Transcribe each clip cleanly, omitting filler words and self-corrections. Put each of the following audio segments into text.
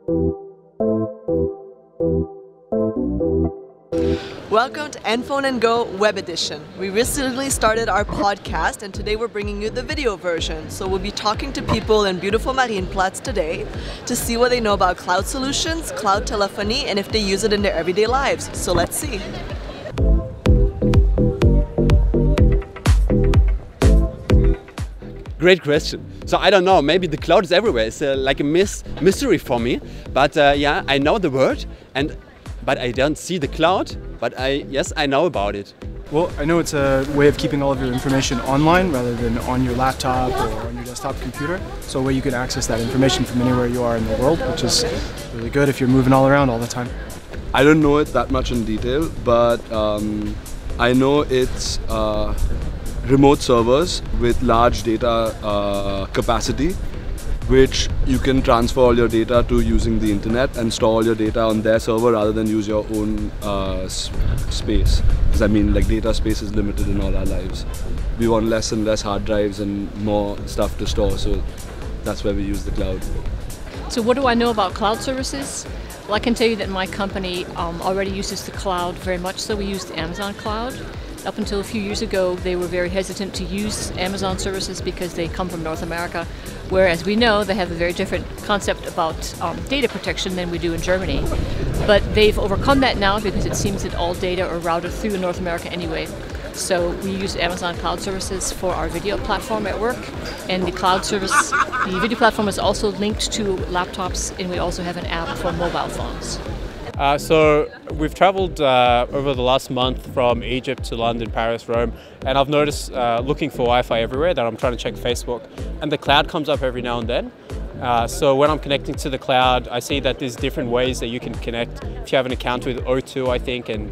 Welcome to NFON and Go Web Edition. We recently started our podcast and today we're bringing you the video version. So we'll be talking to people in beautiful Marienplatz today to see what they know about cloud solutions, cloud telephony, and if they use it in their everyday lives. So let's see. Great question. So I don't know, maybe the cloud is everywhere. It's like a mystery for me. But yeah, I know the word, but I don't see the cloud. But yes, I know about it. Well, I know it's a way of keeping all of your information online rather than on your laptop or on your desktop computer. So a way you can access that information from anywhere you are in the world, which is really good if you're moving all around all the time. I don't know it that much in detail, but I know it's remote servers with large data capacity, which you can transfer all your data to using the internet and store all your data on their server rather than use your own space. Because I mean, like, data space is limited in all our lives. We want less and less hard drives and more stuff to store, so that's where we use the cloud. So what do I know about cloud services? Well, I can tell you that my company already uses the cloud very much, so we use the Amazon cloud. Up until a few years ago, they were very hesitant to use Amazon services because they come from North America, whereas we know they have a very different concept about data protection than we do in Germany. But they've overcome that now because it seems that all data are routed through North America anyway. So we use Amazon Cloud Services for our video platform at work, and the cloud service, the video platform is also linked to laptops, and we also have an app for mobile phones. So we've traveled over the last month from Egypt to London, Paris, Rome, and I've noticed looking for Wi-Fi everywhere that I'm trying to check Facebook, and the cloud comes up every now and then. So when I'm connecting to the cloud, I see that there's different ways that you can connect. If you have an account with O2, I think, and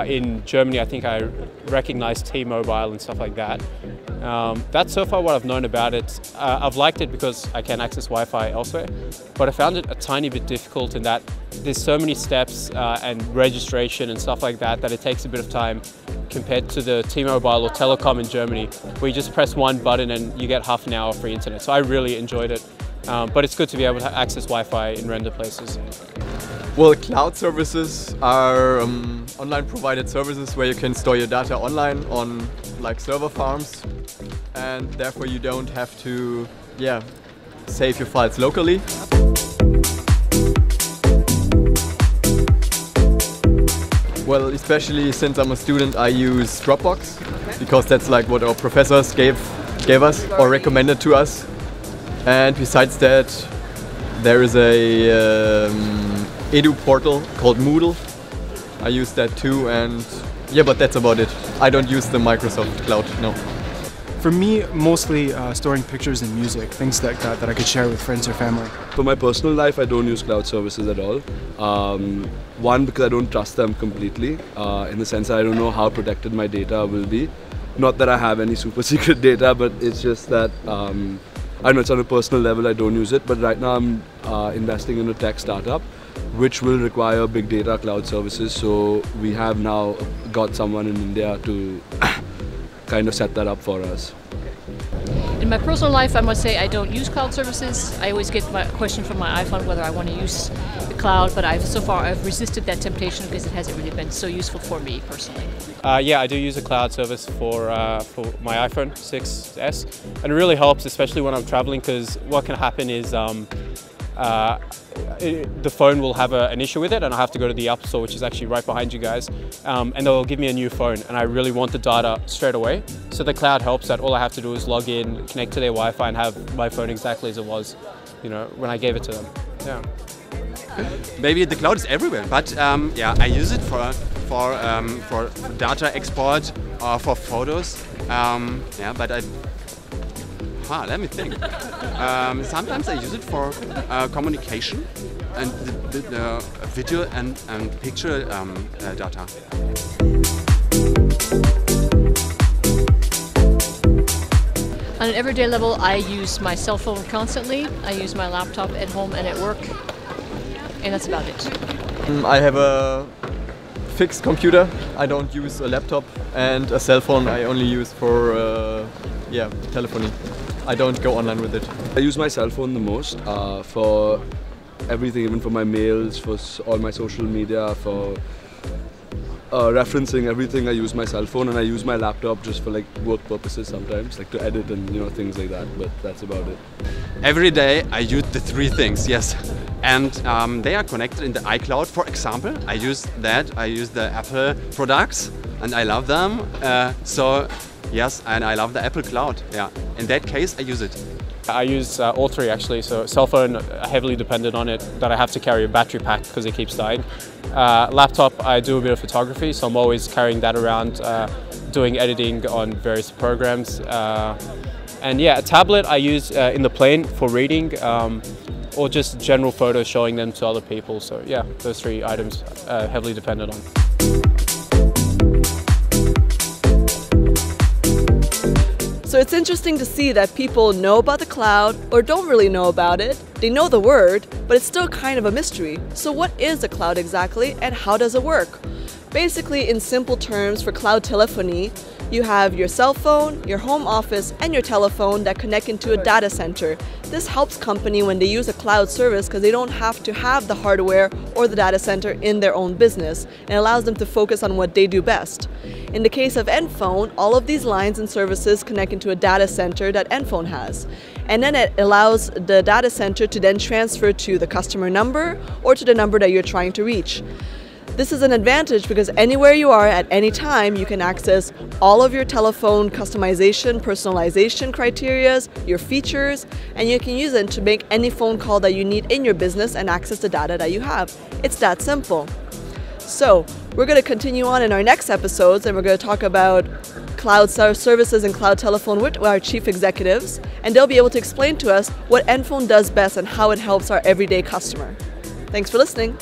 in Germany, I think I recognize T-Mobile and stuff like that. That's so far what I've known about it. I've liked it because I can access Wi-Fi elsewhere, but I found it a tiny bit difficult in that there's so many steps and registration and stuff like that it takes a bit of time compared to the T-Mobile or Telecom in Germany, where you just press one button and you get half an hour free internet. So I really enjoyed it, but it's good to be able to access Wi-Fi in random places. Well, cloud services are online provided services where you can store your data online on like server farms, and therefore you don't have to save your files locally. Well, especially since I'm a student, I use Dropbox because that's like what our professors gave us or recommended to us. And besides that, there is a edu portal called Moodle. I use that too, and yeah, but that's about it. I don't use the Microsoft Cloud, no. For me, mostly storing pictures and music, things like that I could share with friends or family. For my personal life, I don't use cloud services at all. One, because I don't trust them completely, in the sense that I don't know how protected my data will be. Not that I have any super secret data, but it's just that I don't know, it's on a personal level, I don't use it. But right now I'm investing in a tech startup which will require big data cloud services. So we have now got someone in India to kind of set that up for us. In my personal life, I must say I don't use cloud services. I always get my question from my iPhone whether I want to use the cloud, but so far I've resisted that temptation because it hasn't really been so useful for me personally. Yeah, I do use a cloud service for my iPhone 6s, and it really helps, especially when I'm traveling, because what can happen is the phone will have an issue with it, and I have to go to the App Store, which is actually right behind you guys, and they'll give me a new phone, and I really want the data straight away. So the cloud helps that all I have to do is log in, connect to their Wi-Fi, and have my phone exactly as it was, you know, when I gave it to them. Yeah. Maybe the cloud is everywhere, but yeah, I use it for data export or for photos. Yeah, but let me think. Sometimes I use it for communication and the video and picture data. On an everyday level, I use my cell phone constantly. I use my laptop at home and at work, and that's about it. I have a fixed computer. I don't use a laptop, and a cell phone I only use for telephony. I don't go online with it. I use my cell phone the most for everything, even for my mails, for all my social media, for referencing everything. I use my cell phone, and I use my laptop just for like work purposes sometimes, like to edit and things like that. But that's about it. Every day I use the three things, yes. And they are connected in the iCloud, for example. I use that. I use the Apple products, and I love them. So yes, and I love the Apple Cloud. Yeah. In that case, I use it. I use all three actually, so cell phone heavily dependent on it, that I have to carry a battery pack because it keeps dying. Laptop, I do a bit of photography, so I'm always carrying that around, doing editing on various programs. And yeah, a tablet I use in the plane for reading, or just general photos, showing them to other people. So yeah, those three items heavily dependent on. So it's interesting to see that people know about the cloud or don't really know about it. They know the word, but it's still kind of a mystery. So what is a cloud exactly, and how does it work? Basically, in simple terms, for cloud telephony, you have your cell phone, your home office, and your telephone that connect into a data center. This helps company when they use a cloud service because they don't have to have the hardware or the data center in their own business, and allows them to focus on what they do best. In the case of NFON, all of these lines and services connect into a data center that NFON has. And then it allows the data center to then transfer to the customer number or to the number that you're trying to reach. This is an advantage because anywhere you are at any time, you can access all of your telephone customization, personalization criterias, your features, and you can use it to make any phone call that you need in your business and access the data that you have. It's that simple. So we're going to continue on in our next episodes, and we're going to talk about cloud services and cloud telephone with our chief executives, and they'll be able to explain to us what NFON does best and how it helps our everyday customer. Thanks for listening.